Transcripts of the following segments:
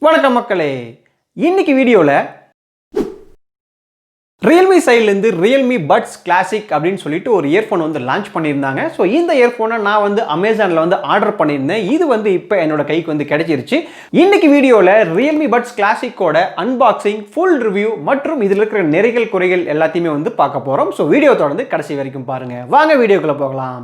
வணக்கம் மக்களே. இன்னைக்கு வீடியோல Realme சைடுலேருந்து Realme Buds Classic அப்படின்னு சொல்லிட்டு ஒரு இயர்ஃபோன் வந்து லான்ச் பண்ணியிருந்தாங்க. ஸோ இந்த இயர்ஃபோனை நான் வந்து அமேசானில் வந்து ஆர்டர் பண்ணியிருந்தேன். இது வந்து இப்போ என்னோட கைக்கு வந்து கிடைச்சிருச்சு. இன்னைக்கு வீடியோவில் Realme Buds Classicோட அன்பாக்சிங், ஃபுல் ரிவ்யூ மற்றும் இதில் இருக்கிற நிறைகள் குறைகள் எல்லாத்தையுமே வந்து பார்க்க போகிறோம். ஸோ வீடியோ தொடர்ந்து கடைசி வரைக்கும் பாருங்க. வாங்க வீடியோக்குள்ள போகலாம்.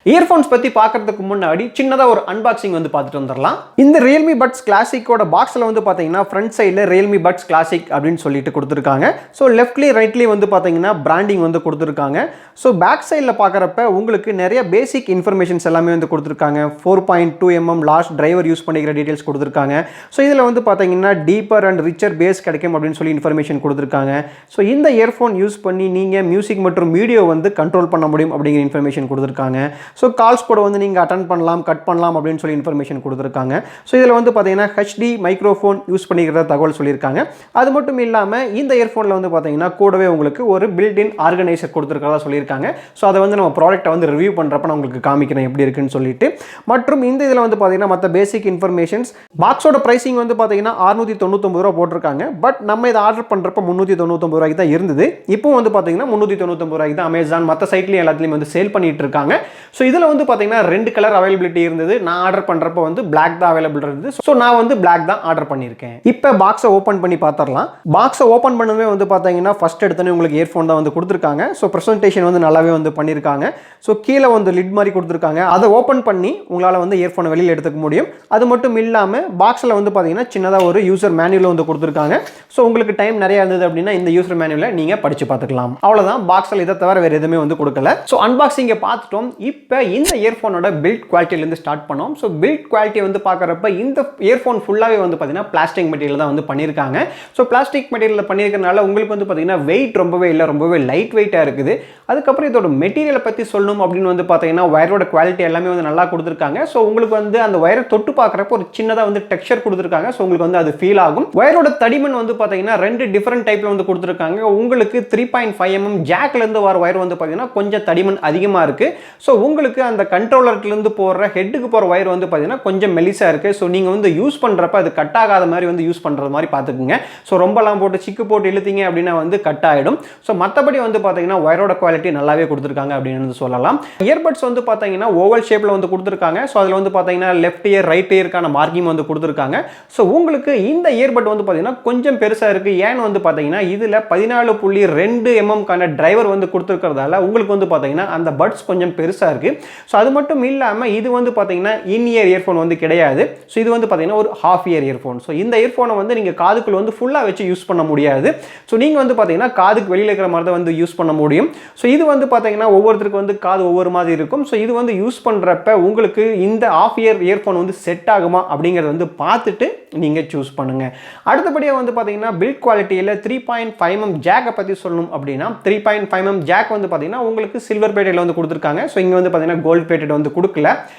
இயர்ஃபோன்ஸ் பற்றி பார்க்கறதுக்கு முன்னாடி சின்னதாக ஒரு அன்பாக்சிங் வந்து பார்த்துட்டு வந்துடலாம். இந்த Realme Buds Classicோட பாக்ஸில் வந்து பார்த்தீங்கன்னா ஃப்ரண்ட் சைடில் Realme Buds Classic அப்படின்னு சொல்லிட்டு கொடுத்துருக்காங்க. ஸோ லெஃப்ட்லேயும் ரைட்லேயும் வந்து பார்த்தீங்கன்னா பிராண்டிங் வந்து கொடுத்துருக்காங்க. ஸோ பேக் சைடில் பார்க்குறப்ப உங்களுக்கு நிறைய பேசிக் இன்ஃபர்மேஷன்ஸ் எல்லாமே வந்து கொடுத்துருக்காங்க. 4.2mm லாஸ்ட் டிரைவர் யூஸ் பண்ணிக்கிற டீட்டெயில்ஸ் கொடுத்துருக்காங்க. ஸோ இதில் வந்து பார்த்தீங்கன்னா டீப்பர் அண்ட் ரிச்சர் பேஸ் கிடைக்கும் அப்படின்னு சொல்லி இன்ஃபர்மேஷன் கொடுத்துருக்காங்க. ஸோ இந்த இயர்ஃபோன் யூஸ் பண்ணி நீங்கள் மியூசிக் மற்றும் வீடியோ வந்து கண்ட்ரோல் பண்ண முடியும் அப்படிங்கிற இன்ஃபர்மேஷன் கொடுத்துருக்காங்க. ஸோ கால்ஸ் கூட வந்து நீங்கள் அட்டன் பண்ணலாம், கட் பண்ணலாம் அப்படின்னு சொல்லி இன்ஃபர்மேஷன் கொடுத்துருக்காங்க. ஸோ இதில் வந்து பார்த்தீங்கன்னா HD மைக்ரோஃபோன் யூஸ் பண்ணிக்கிற தகவல் சொல்லியிருக்காங்க. அது மட்டும் இல்லாமல் இந்த இயர்ஃபோனில் வந்து பார்த்தீங்கன்னா கூடவே உங்களுக்கு ஒரு பில்ட்-இன் ஆர்கனைசர் கொடுத்துருக்கிறதா சொல்லியிருக்காங்க. ஸோ அதை வந்து நம்ம ப்ராடக்ட்டை வந்து ரிவ்யூ பண்ணுறப்ப நான் உங்களுக்கு காமிக்கிறேன் எப்படி இருக்குன்னு சொல்லிட்டு. மற்றும் இந்த இதில் வந்து பார்த்தீங்கன்னா மற்ற பேசிக் இன்ஃபர்மேஷன்ஸ், பாக்ஸோட ப்ரைஸிங் வந்து பார்த்தீங்கன்னா 699 ரூபா போட்டிருக்காங்க. பட் நம்ம இதை ஆர்டர் பண்ணுறப்ப 399 ரூபாய்க்கு தான் இருந்தது. இப்போ வந்து பார்த்தீங்கன்னா 399 ரூபாய்க்கு தான் அமேசான் மற்ற சைட்லேயும் எல்லாத்துலேயும் வந்து சேல் பண்ணிட்டு இருக்காங்க. ஸோ இதில் வந்து பார்த்தீங்கன்னா 2 கலர் அவைலபிலிட்டி இருந்தது. நான் ஆர்டர் பண்ணுறப்ப வந்து பிளாக் தான் அவைலபிள் இருந்தது. ஸோ நான் வந்து பிளாக் தான் ஆர்டர் பண்ணியிருக்கேன். இப்போ பாக்ஸை ஓப்பன் பண்ணி பார்த்துடலாம். பாக்ஸை ஓப்பன் பண்ணவே வந்து பார்த்தீங்கன்னா ஃபர்ஸ்ட் எடுத்தோன்னே உங்களுக்கு இயர்ஃபோன் தான் வந்து கொடுத்துருக்காங்க. ஸோ ப்ரெசன்டேஷன் வந்து நல்லாவே வந்து பண்ணியிருக்காங்க. ஸோ கீழே வந்து லிட் மாதிரி கொடுத்துருக்காங்க. அதை ஓப்பன் பண்ணி உங்களால் வந்து இயர்ஃபோனை வெளியில் எடுத்துக்க முடியும். அது மட்டும் இல்லாமல் பாக்ஸில் வந்து பார்த்தீங்கன்னா சின்னதாக ஒரு யூசர் மேனுவல் வந்து கொடுத்துருக்காங்க. ஸோ உங்களுக்கு டைம் நிறைய இருந்தது அப்படின்னா இந்த யூசர் மேனுவலை நீங்கள் படித்து பார்த்துக்கலாம். அவ்வளோதான், பாக்ஸில் இதை தவிர வேறு எதுவுமே வந்து கொடுக்கல. ஸோ அன்பாக்சிங்கை பார்த்துட்டோம். இப்போ இந்த இயர்ஃபோனோட பில்ட் குவாலிட்டியிலேருந்து ஸ்டார்ட் பண்ணோம். ஸோ பில்ட் குவாலிட்டி வந்து பார்க்குறப்ப இந்த இயர்ஃபோன் ஃபுல்லாகவே வந்து பார்த்தீங்கன்னா பிளாஸ்டிக் மெட்டீரியல் தான் வந்து பண்ணியிருக்காங்க. ஸோ பிளாஸ்டிக் மெட்டீரியல் பண்ணியிருக்கிறதுனால உங்களுக்கு வந்து பார்த்தீங்கன்னா வெயிட் ரொம்பவே இல்லை, ரொம்பவே லைட் வெயிட்டாக இருக்குது. அதுக்கப்புறம் இதோட மெட்டீரியலை பற்றி சொல்லணும் அப்படின்னு வந்து பார்த்தீங்கன்னா ஒயரோட குவாலிட்டி எல்லாமே வந்து நல்லா கொடுத்துருக்காங்க. ஸோ உங்களுக்கு வந்து அந்த ஒயரை தொட்டு பார்க்குறப்ப ஒரு சின்னதாக வந்து டெக்ஸ்சர் கொடுத்துருக்காங்க. ஸோ உங்களுக்கு வந்து அது ஃபீல் ஆகும். ஒயரோட தடிமன் வந்து பார்த்தீங்கன்னா 2 டிஃப்ரெண்ட் டைப்பில் வந்து கொடுத்துருக்காங்க. உங்களுக்கு 3.5mm ஜாக்லேருந்து வர ஒயர் வந்து பார்த்தீங்கன்னா கொஞ்சம் தடிமன் அதிகமாக இருக்குது. ஸோ உங்களுக்கு அந்த கண்ட்ரோலர்லேருந்து போடுற ஹெட்டுக்கு போகிற ஒயர் வந்து பார்த்தீங்கன்னா கொஞ்சம் மெலிசாக இருக்குது. ஸோ நீங்கள் வந்து யூஸ் பண்ணுறப்ப அது கட் ஆகாத மாதிரி வந்து யூஸ் பண்ணுறது மாதிரி பார்த்துக்குங்க. ஸோ ரொம்பலாம் போட்டு சிக்கு போட்டு இழுத்தீங்க அப்படின்னா வந்து கட் ஆகிடும். ஸோ மற்றபடி வந்து பார்த்தீங்கன்னா ஒயரோட குவாலிட்டி நல்லாவே கொடுத்துருக்காங்க அப்படின்னு சொல்லலாம். இயர்பட்ஸ் வந்து பார்த்தீங்கன்னா ஓவல் ஷேப்பில் வந்து கொடுத்துருக்காங்க. ஸோ அதில் வந்து பார்த்தீங்கன்னா லெஃப்ட் இயர் ரைட் இயருக்கான மார்க்கிங் வந்து கொடுத்துருக்காங்க. ஸோ உங்களுக்கு இந்த இயர்பட் வந்து பார்த்தீங்கன்னா கொஞ்சம் பெருசாக இருக்குது. ஏன்னு வந்து பார்த்தீங்கன்னா இதில் 14.2mm டிரைவர் வந்து கொடுத்துருக்கிறதால உங்களுக்கு வந்து பார்த்தீங்கன்னா அந்த பட்ஸ் கொஞ்சம் பெருசாக இருக்குது. ஸோ அது மட்டும் இல்லாமல் இது வந்து பார்த்தீங்கன்னா இன் இயர் இயர்ஃபோன் வந்து கிடையாது. ஸோ இது வந்து பார்த்தீங்கன்னா ஒரு ஹாஃப் இயர் இயர்ஃபோன். ஸோ இந்த இயர்ஃபோனை வந்து நீங்கள் காதுக்குள்ள வந்து ஃபுல்லாக வச்சு யூஸ் பண்ண முடியாது. ஸோ நீங்கள் வந்து பார்த்தீங்கன்னா காதுக்கு வெளியில் இருக்கிற மாதிரி தான் வந்து யூஸ் பண்ண முடியும். ஸோ இது வந்து பார்த்தீங்கன்னா ஒவ்வொருத்தருக்கு வந்து காது ஒவ்வொரு மாதிரி இருக்கும். ஸோ இது வந்து யூஸ் பண்ணுறப்ப உங்களுக்கு இந்த ஹாஃப் இயர் இயர்ஃபோன் வந்து செட் ஆகுமா அப்படிங்கிறத வந்து பார்த்துட்டு நீங்கள் சூஸ் பண்ணுங்கள். அடுத்தபடியாக வந்து பார்த்தீங்கன்னா பில்ட் குவாலிட்டியில் 3.5mm ஜாக்கை பற்றி சொல்லணும் அப்படின்னா 3.5mm ஜாக் வந்து பார்த்தீங்கன்னா உங்களுக்கு சில்வர் பிளேட்டடில் வந்து கொடுத்துருக்காங்க. ஸோ இங்கே வந்து பார்த்தீங்கன்னா கோல்ட் பிளேட்டட் வந்து கொடுக்கல.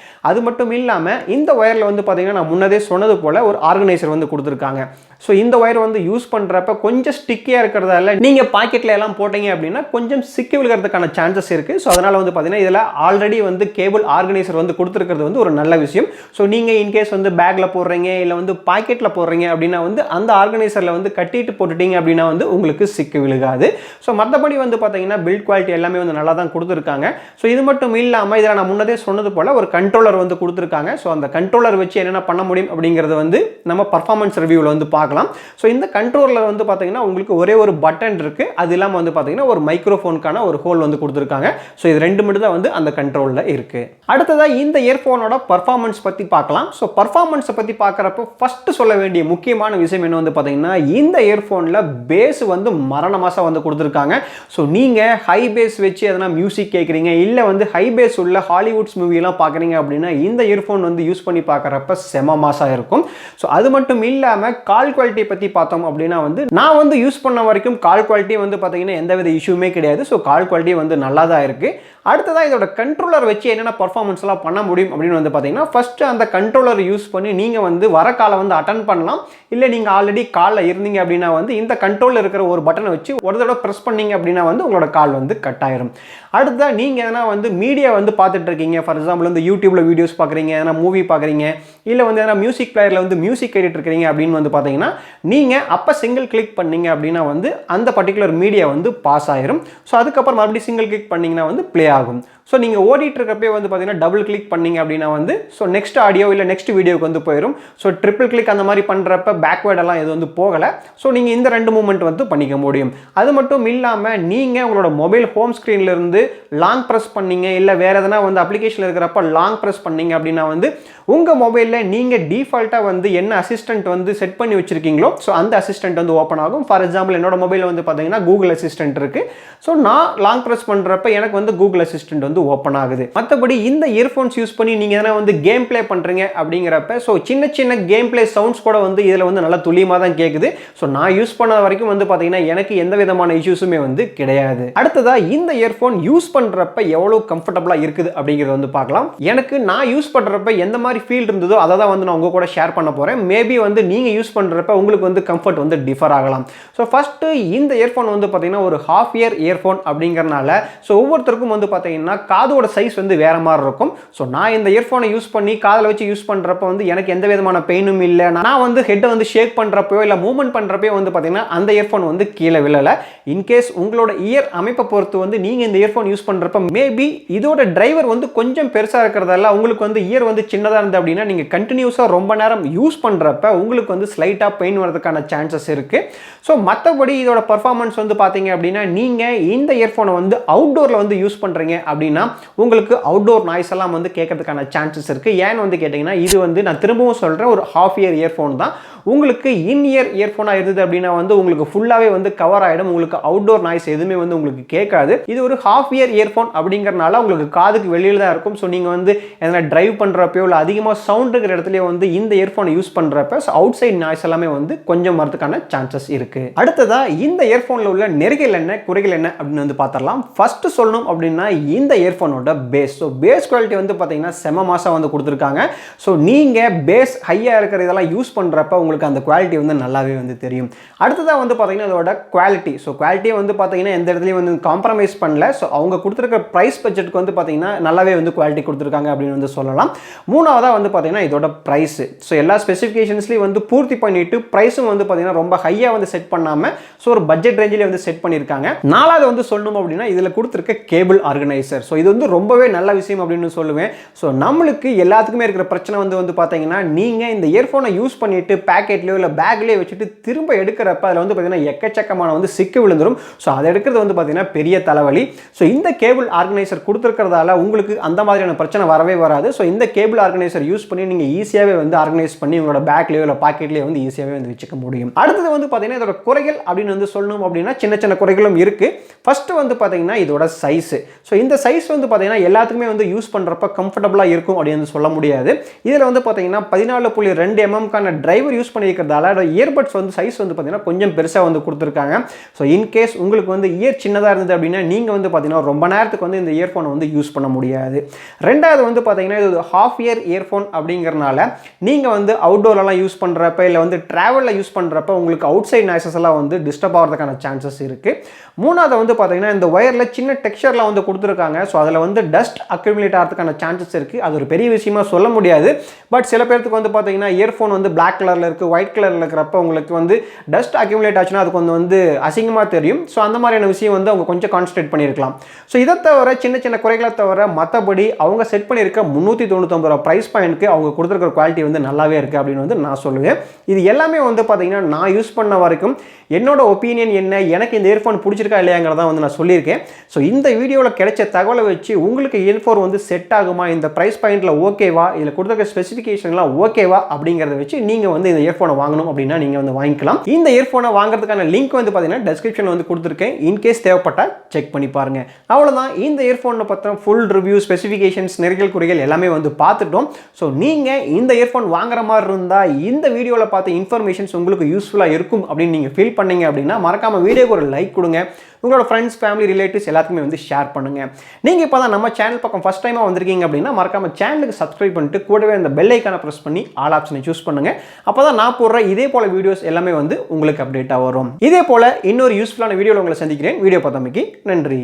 அது மட்டும் இல்லாமல் இந்த ஒயரில் வந்து பார்த்தீங்கன்னா நான் முன்னதே சொன்னது போல் ஒரு ஆர்கனைசர் வந்து கொடுத்துருக்காங்க. ஸோ இந்த ஒயர் வந்து யூஸ் பண்ணுறப்ப கொஞ்சம் ஸ்டிக்கியாக இருக்கிறதால நீங்கள் பாக்கெட்டில் எல்லாம் போட்டீங்க அப்படின்னா கொஞ்சம் சிக்கி விழுகிறதுக்கான சான்சஸ் இருக்குது. ஸோ அதனால் வந்து பார்த்தீங்கன்னா இதில் ஆல்ரெடி வந்து கேபிள் ஆர்கனைசர் வந்து கொடுத்துருக்கிறது வந்து ஒரு நல்ல விஷயம். ஸோ நீங்கள் இன்கேஸ் வந்து பேக்கில் போடுறீங்க இல்லை வந்து பாக்கெட்டில் போடுறீங்க அப்படின்னா வந்து அந்த ஆர்கனைசரில் வந்து கட்டிட்டு போட்டுட்டீங்க அப்படின்னா வந்து உங்களுக்கு சிக்கி விழுகாது. ஸோ மற்றபடி வந்து பார்த்தீங்கன்னா பில்ட் குவாலிட்டி எல்லாமே வந்து நல்லா தான் கொடுத்துருக்காங்க. ஸோ இது மட்டும் இல்லாமல் இதில் நான் முன்னதே சொன்னது போல் ஒரு கண்ட்ரோலர் வந்து கொடுத்துருக்காங்க. ஸோ அந்த கண்ட்ரோலர் வச்சு என்னென்ன பண்ண முடியும் அப்படிங்கிறது வந்து நம்ம பர்ஃபார்மன்ஸ் ரிவ்யூவில் வந்து பார்க்கலாம். ஸோ இந்த கண்ட்ரோலர் வந்து பார்த்தீங்கன்னா உங்களுக்கு ஒரே ஒரு பட்டன் இருக்குது. அது இல்லாமல் வந்து பார்த்தீங்கன்னா ஒரு மைக்ரோஃபோனுக்கான ஒரு ஹோல் வந்து கொடுத்துருக்காங்க. ஸோ இது 2 மட்டும் தான் வந்து அந்த கண்ட்ரோலில் இருக்குது. அடுத்ததாக இந்த இயர்ஃபோனோட பர்ஃபார்மன்ஸ் பற்றி பார்க்கலாம். ஸோ பர்ஃபார்மன்ஸை பற்றி பார்க்குறப்போ ஃபஸ்ட்டு சொல்ல வேண்டிய முக்கியமான விஷயம் என்ன வந்து பார்த்தீங்கன்னா இந்த இயர்ஃபோனில் பேஸ் வந்து மரணமாசா வந்து கொடுத்துருக்காங்க. ஸோ நீங்கள் ஹை பேஸ் வச்சு எதனா மியூசிக் கேட்குறீங்க இல்லை வந்து ஹை பேஸ் உள்ள ஹாலிவுட்ஸ் மூவியெல்லாம் பார்க்குறீங்க அப்படின்னா இந்த இயர்ஃபோன் வந்து யூஸ் பண்ணி பார்க்குறப்ப செம மாசா இருக்கும். ஸோ அது மட்டும் இல்லாமல் கால் குவாலிட்டி பற்றி பார்த்தோம் அப்படின்னா வந்து நான் வந்து யூஸ் பண்ண வரைக்கும் கால் குவாலிட்டி வந்து பார்த்தீங்கன்னா எந்தவித இஷ்யூமே கிடையாது. ஸோ கால் குவாலிட்டி வந்து நல்லா தான் இருக்குது. அடுத்ததாக இதோட கண்ட்ரோலர் வச்சு என்னென்ன பர்ஃபார்மன்ஸ்லாம் பண்ண முடியும் அப்படின்னு வந்து பார்த்தீங்கன்னா ஃபஸ்ட்டு அந்த கண்ட்ரோலர் யூஸ் பண்ணி நீங்கள் வந்து வர காலை வந்து அட்டன் பண்ணலாம். இல்லை நீங்கள் ஆல்ரெடி காலில் இருந்தீங்க அப்படின்னா வந்து இந்த கண்ட்ரோலில் இருக்கிற ஒரு பட்டனை வச்சு ஒரு தடவை ப்ரெஸ் பண்ணீங்க அப்படின்னா வந்து உங்களோட கால் வந்து கட் ஆயிரும். அடுத்ததாக நீங்கள் எதனா வந்து மீடியா வந்து பார்த்துட்டு இருக்கீங்க, ஃபார் எக்ஸாம்பிள் வந்து யூடியூப்பில் வீடியோஸ் பார்க்குறீங்க, எதனா மூவி பார்க்குறீங்க, இல்லை வந்து எதனா மியூசிக் பிளேயரில் வந்து மியூசிக் கேட்டுட்டு இருக்கிறீங்க அப்படின்னு வந்து பார்த்தீங்கன்னா நீங்கள் அப்போ சிங்கிள் கிளிக் பண்ணீங்க அப்படின்னா வந்து அந்த பர்டிகுலர் மீடியா வந்து பாஸ் ஆயிரும். ஸோ அதுக்கப்புறம் மறுபடியும் சிங்கிள் கிளிக் பண்ணிங்கன்னா வந்து ப்ளே ஆகும். ஸோ நீங்கள் ஓடிட்டு இருக்கப்பே வந்து பார்த்தீங்கன்னா டபுள் கிளிக் பண்ணீங்க அப்படின்னா வந்து ஸோ நெக்ஸ்ட் ஆடியோ இல்லை நெக்ஸ்ட் வீடியோக்கு வந்து போயிடும். ஸோ ட்ரிபிள் கிளிக் அந்த மாதிரி பண்ணுறப்ப பேக்வேர்டெல்லாம் எது வந்து போகலை. ஸோ நீங்கள் இந்த 2 மூமெண்ட் வந்து பண்ணிக்க முடியும். அது மட்டும் இல்லாமல் நீங்கள் உங்களோட மொபைல் ஹோம் ஸ்க்ரீன்லேருந்து லாங் ப்ரெஸ் பண்ணீங்க, இல்லை வேறு எதனா வந்து அப்ளிகேஷனில் இருக்கிறப்ப லாங் ப்ரெஸ் பண்ணீங்க அப்படின்னா வந்து உங்கள் மொபைலில் நீங்கள் டிஃபால்ட்டாக வந்து என்ன அசிஸ்டன்ட் வந்து செட் பண்ணி வச்சுருக்கீங்களோ ஸோ அந்த அசிஸ்டன்ட் வந்து ஓப்பன் ஆகும். ஃபார் எக்ஸாம்பிள் என்னோட மொபைலில் வந்து பார்த்தீங்கன்னா கூகுள் அசிஸ்டன்ட் இருக்குது. ஸோ நான் லாங் ப்ரெஸ் பண்ணுறப்ப எனக்கு வந்து கூகுள் அசிஸ்டன்ட் வந்து ஓப்பன் ஆகுது. மற்றபடி இந்த இயர்ஃபோன்ஸ் யூஸ் பண்ணி நீங்கள் எதனா வந்து கேம் ப்ளே பண்ணுறீங்க அப்படிங்கிறப்ப ஸோ சின்ன சின்ன கேம் ப்ளே சவுண்ட்ஸ் கூட வந்து இதில் வந்து நல்லா துல்லியமாக தான் கேட்குது. ஸோ நான் யூஸ் பண்ண வரைக்கும் வந்து பார்த்தீங்கன்னா எனக்கு எந்த விதமான இஷ்யூஸுமே வந்து கிடையாது. அடுத்ததாக இந்த இயர்ஃபோன் யூஸ் பண்ணுறப்ப எவ்வளோ கம்ஃபர்டபுளாக இருக்குது அப்படிங்கிறத வந்து பார்க்கலாம். எனக்கு நான் யூஸ் பண்ணுறப்ப எந்த மாதிரி ஃபீல் இருந்ததோ அதை தான் வந்து நான் உங்கள் கூட ஷேர் பண்ண போகிறேன். மேபி வந்து நீங்கள் யூஸ் பண்ணுறப்ப உங்களுக்கு வந்து கம்ஃபர்ட் வந்து டிஃபர் ஆகலாம். ஸோ ஃபஸ்ட்டு இந்த இயர்ஃபோன் வந்து பார்த்தீங்கன்னா ஒரு ஹாஃப் இயர் இயர்ஃபோன் அப்படிங்கிறனால ஸோ ஒவ்வொருத்தருக்கும் வந்து பார்த்தீங்கன்னா காதோட சைஸ் வந்து வேற மாதிரி இருக்கும். ஸோ நான் இந்த இயர்ஃபோனை யூஸ் பண்ணி காதில் வச்சு யூஸ் பண்ணுறப்ப வந்து எனக்கு எந்த விதமான பெயினும் இல்லை. நான் வந்து ஹெட்டை வந்து ஷேக் பண்ணுறப்போ இல்லை மூவ்மெண்ட் பண்ணுறப்போ வந்து பார்த்தீங்கன்னா அந்த இயர்ஃபோன் வந்து கீழே விழலை. இன்கேஸ் உங்களோட இயர் அமைப்பை பொறுத்து வந்து நீங்கள் இந்த இயர்ஃபோன் யூஸ் பண்ணுறப்ப மேபி இதோட டிரைவர் வந்து கொஞ்சம் பெருசாக இருக்கிறதால உங்களுக்கு வந்து இயர் வந்து சின்னதாக இருந்தது அப்படின்னா நீங்கள் கண்டினியூஸாக ரொம்ப நேரம் யூஸ் பண்ணுறப்ப உங்களுக்கு வந்து ஸ்லைட்டாக பெயின் வரதுக்கான சான்சஸ் இருக்குது. ஸோ மற்றபடி இதோட பர்ஃபார்மன்ஸ் வந்து பார்த்தீங்க அப்படின்னா நீங்கள் இந்த இயர்ஃபோனை வந்து அவுட்டோரில் வந்து யூஸ் பண்ணுறீங்க அப்படின்னா உங்களுக்கு அவுட்டோர் நாய்ஸ் எல்லாம் வந்து கேட்கறதுக்கான சான்சஸ் இருக்குது. ஏன்னு வந்து கேட்டிங்கன்னா இது வந்து நான் திரும்பவும் சொல்கிறேன் ஒரு ஹாஃப் இயர் இயர்ஃபோன் தான். உங்களுக்கு இன் இயர் இயர்ஃபோனாக இருந்தது அப்படின்னா வந்து உங்களுக்கு ஃபுல்லாகவே வந்து கவர் ஆகிடும். உங்களுக்கு அவுட்டோர் நாய்ஸ் எதுவுமே வந்து உங்களுக்கு கேட்காது. இது ஒரு ஹாஃப் இயர் இயர்ஃபோன் அப்படிங்கிறனால உங்களுக்கு காதுக்கு வெளியில் தான் இருக்கும். ஸோ நீங்கள் வந்து எதனா டிரைவ் பண்ணுறப்போ இல்லை அதிகமாக சவுண்ட் இருக்கிற இடத்துலையே வந்து இந்த இயர்ஃபோனை யூஸ் பண்ணுறப்ப அவுட் சைட் நாய்ஸ் எல்லாமே வந்து கொஞ்சம் வரதுக்கான சான்சஸ் இருக்குது. அடுத்ததாக இந்த இயர்ஃபோனில் உள்ள நிறைகள் என்ன குறைகள் என்ன அப்படின்னு வந்து பார்த்துடலாம். ஃபஸ்ட்டு சொல்லணும் அப்படின்னா இந்த இயர்ஃபோனோட பேஸ். ஸோ பேஸ் குவாலிட்டி வந்து பார்த்தீங்கன்னா செம மாதம் வந்து கொடுத்துருக்காங்க. ஸோ நீங்கள் பேஸ் ஹையாக இருக்கிற இதெல்லாம் யூஸ் பண்ணுறப்ப உங்களுக்கு அந்த குவாலிட்டி வந்து நல்லாவே வந்து தெரியும். அடுத்ததாக வந்து பார்த்தீங்கன்னா அதோட குவாலிட்டி. ஸோ குவாலிட்டியை வந்து பார்த்தீங்கன்னா எந்த இடத்துலையும் வந்து காம்ப்ரமைஸ் பண்ணல. ஸோ அவங்க கொடுத்துருக்க ப்ரைஸ் பட்ஜெட்டுக்கு வந்து பார்த்தீங்கன்னா நல்லாவே வந்து குவாலிட்டி கொடுத்துருக்காங்க அப்படின்னு வந்து சொல்லலாம். மூணாவதாக வந்து பார்த்தீங்கன்னா இதோட ப்ரைஸ். ஸோ எல்லா ஸ்பெசிஃபிகேஷன்ஸ்லையும் வந்து பூர்த்தி பண்ணிட்டு ப்ரைஸும் வந்து பார்த்தீங்கன்னா ரொம்ப ஹையாக வந்து செட் பண்ணாமல் ஸோ ஒரு பட்ஜெட் ரேஞ்சிலே வந்து செட் பண்ணியிருக்காங்க. நாலாவது வந்து சொல்லணும் அப்படின்னா இதில் கொடுத்துருக்க கேபிள் ஆர்கனைசர். ஸோ இது வந்து ரொம்பவே நல்ல விஷயம் அப்படின்னு சொல்லுவேன். ஸோ நம்மளுக்கு எல்லாத்துக்குமே இருக்கிற பிரச்சனை வந்து பார்த்தீங்கன்னா நீங்கள் இந்த இயர்ஃபோனை யூஸ் பண்ணிட்டு பேக்கெட்லையோ இல்லை பேக்லேயே வச்சுட்டு திரும்ப எடுக்கிறப்ப அதில் வந்து பார்த்தீங்கன்னா எக்கச்சக்கமான வந்து சிக்கு விழுந்துடும். ஸோ அதை எடுக்கிறது வந்து பார்த்தீங்கன்னா பெரிய தலைவலி. ஸோ இந்த கேபிள் ஆர்கனைசர் கொடுத்துருக்கிறதால உங்களுக்கு அந்த மாதிரியான பிரச்சனை வரவே வராது. ஸோ இந்த கேபிள் ஆர்கனைசர் யூஸ் பண்ணி நீங்கள் ஈஸியாகவே வந்து ஆர்கனைஸ் பண்ணி உங்களோட பேக்லேயோ இல்லை பாக்கெட்லேயோ வந்து ஈஸியாகவே வந்து வச்சுக்க முடியும். அடுத்தது வந்து பார்த்தீங்கன்னா இதோட குறைகள் அப்படின்னு வந்து சொல்லணும் அப்படின்னா சின்ன சின்ன குறைகளும் இருக்குது. ஃபஸ்ட்டு வந்து பார்த்தீங்கன்னா இதோட சைஸு. ஸோ இந்த சைஸ் வந்து பார்த்தீங்கன்னா எல்லாத்துக்குமே வந்து யூஸ் பண்ணுறப்ப கம்ஃபர்டபுளாக இருக்கும் அப்படின்னு சொல்ல முடியாது. இதில் வந்து பார்த்தீங்கன்னா 14.2 mm டிரைவர் யூஸ் பண்ணியிருக்கிறதால இயர்பட்ஸ் வந்து சைஸ் வந்து பார்த்தீங்கன்னா கொஞ்சம் பெருசாக வந்து கொடுத்துருக்காங்க. ஸோ இன்கேஸ் உங்களுக்கு வந்து இயர் சின்னதாக இருந்தது அப்படின்னா நீங்கள் வந்து பார்த்தீங்கன்னா ரொம்ப நேரத்துக்கு வந்து இந்த இயர்ஃபோனை வந்து யூஸ் பண்ண முடியாது. ரெண்டாவது வந்து பார்த்தீங்கன்னா இது ஹாஃப் இயர் இயர்ஃபோன் அப்படிங்கிறனால நீங்கள் வந்து அவுட்டோர்லாம் யூஸ் பண்ணுறப்ப இல்லை வந்து ட்ராவலில் யூஸ் பண்ணுறப்ப உங்களுக்கு அவுட் சைட் நாய்ஸஸ் எல்லாம் வந்து டிஸ்டர்ப் ஆகிறதுக்கான சான்சஸ் இருக்குது. மூணாவது வந்து பார்த்தீங்கன்னா இந்த ஒயரில் சின்ன டெக்ஸ்சர்லாம் வந்து கொடுத்துருக்காங்க. ஸோ அதில் வந்து டஸ்ட் அக்யூமுலேட் ஆகிறதுக்கான சான்சஸ் இருக்குது. அது ஒரு பெரிய விஷயமா சொல்ல முடியாது. பட் சில பேருக்கு வந்து பார்த்தீங்கன்னா இயர்ஃபோன் வந்து பிளாக் கலரில் இருக்குது, ஒயிட் கலரில் இருக்கிறப்ப உங்களுக்கு வந்து டஸ்ட் அக்யூமுலேட் ஆச்சுன்னா அது கொஞ்சம் வந்து அசிங்கமாக தெரியும். ஸோ அந்த மாதிரியான விஷயம் வந்து அவங்க கொஞ்சம் கான்சன்ட்ரேட் பண்ணியிருக்கலாம். ஸோ இதை தவிர சின்ன சின்ன குறைகளை தவிர மற்றபடி அவங்க செட் பண்ணியிருக்க 399 ரூபா ப்ரைஸ் பாயிண்ட்க்கு அவங்க கொடுத்துருக்கிற குவாலிட்டி வந்து நல்லாவே இருக்குது அப்படின்னு வந்து நான் சொல்லுவேன். இது எல்லாமே வந்து பார்த்தீங்கன்னா நான் யூஸ் பண்ண வரைக்கும் என்னோட ஒப்பீனியன் என்ன, எனக்கு இந்த இயர்ஃபோன் பிடிச்சிருக்கா இல்லையாங்கிறத வந்து நான் சொல்லியிருக்கேன். ஸோ இந்த வீடியோவில் கிடைச்ச தகவலை வச்சு உங்களுக்கு இயர்ஃபோன் வந்து செட் ஆகுமா, இந்த ப்ரைஸ் பாயிண்டில் ஓகேவா, இதில் கொடுத்துருக்க ஸ்பெசிஃபிகேஷன்லாம் ஓகேவா அப்படிங்கிறத வச்சு நீங்கள் வந்து இந்த இயர்ஃபோனை வாங்கணும் அப்படின்னா நீங்கள் வந்து வாங்கிக்கலாம். இந்த இயர்ஃபோனை வாங்குறதுக்கான லிங்க் வந்து பார்த்தீங்கன்னா டெஸ்கிரிப்ஷனில் வந்து கொடுத்துருக்கேன். இன்கேஸ் தேவைப்பட்டால் செக் பண்ணி பாருங்க. அவ்வளோதான். இந்த இயர்ஃபோனை பற்றின ஃபுல் ரிவ்யூ, ஸ்பெசிஃபிகேஷன்ஸ், நிறைகள் குறைகள் எல்லாமே வந்து பார்த்துட்டோம். ஸோ நீங்கள் இந்த இயர்ஃபோன் வாங்குற மாதிரி இருந்தால் இந்த வீடியோவில் பார்த்த இன்ஃபர்மேஷன்ஸ் உங்களுக்கு யூஸ்ஃபுல்லாக இருக்கும் அப்படின்னு நீங்கள் ஃபீல் பண்ணீங்க அப்படின்னா மறக்காமல் வீடியோக்கு ஒரு லைக் கொடுங்க. உங்களோட ஃப்ரெண்ட்ஸ், ஃபேமிலி, ரிலேட்டிவ்ஸ் எல்லாத்துக்குமே வந்து ஷேர் பண்ணுங்கள். நீங்கள் இப்போ தான் நம்ம சேனல் பக்கம் ஃபஸ்ட் டைமாக வந்திருக்கீங்க அப்படின்னா மறக்காமல் சேனலுக்கு சப்ஸ்கிரைப் பண்ணிட்டு கூடவே அந்த பெல் ஐக்கானை ப்ரெஸ் பண்ணி ஆல் ஆப்ஷனை சூஸ் பண்ணுங்கள். அப்போ தான் நான் போடுற இதே போல் வீடியோஸ் எல்லாமே வந்து உங்களுக்கு அப்டேட்டாக வரும். இதே போல் இன்னொரு யூஸ்ஃபுல்லான வீடியோவில் உங்களை சந்திக்கிறேன். வீடியோ பார்த்தமைக்கு நன்றி.